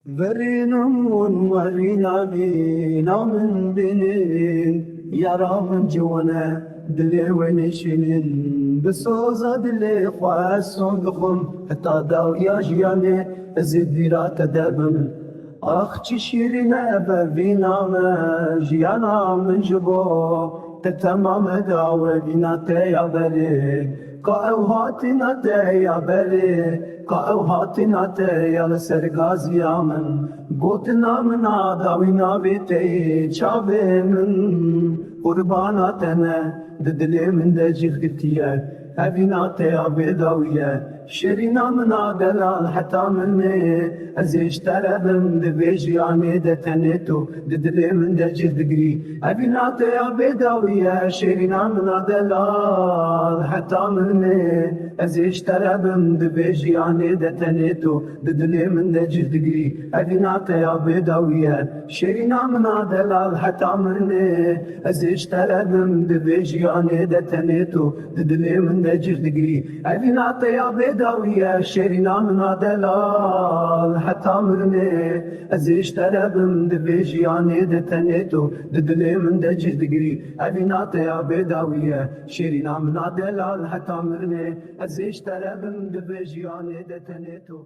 Verinun verina bina min binin yara min civane dilê wê nişînin bi soza dilê xwe son dixwim heta dawiya jiyanê ez ê dîra te debim ax çi şîrîn e bevîna me jiyana min ji bo te temam e dawe bîna te ya berê ka ew hatina te ya berê ka ew hatina te ya li ser gaziya min gotina min a dawîna bê te yê çavê min qurbana te ne di dilê min de cih girtiye evîna te ya bêdawiye şerîna min a delal heta min ê ez ê ji te re bim di vê jiyanê de tenê to di dilê min de cih digirî evîna te ya bêdawiye şerîna min a delal heta min ê ez ê ji te re bim di vê jiyanê de tenê to di dilê min de cih digirî evîna te ya bêdawiye şerîna min a delal heta min ê ez ê ji te re bim di vê jiyanê de tenê to di dilê min de cih digirî evîna te ya bêdawiye şerîna min a delal heta min ê ez ê ji te re bim di vê jiyanê de tenê to di dilê min de cih digirî evîna te ya bêdawiye şerîna min a delal heta min ê ez ê ji te re bim di vê jiyanê de tenê to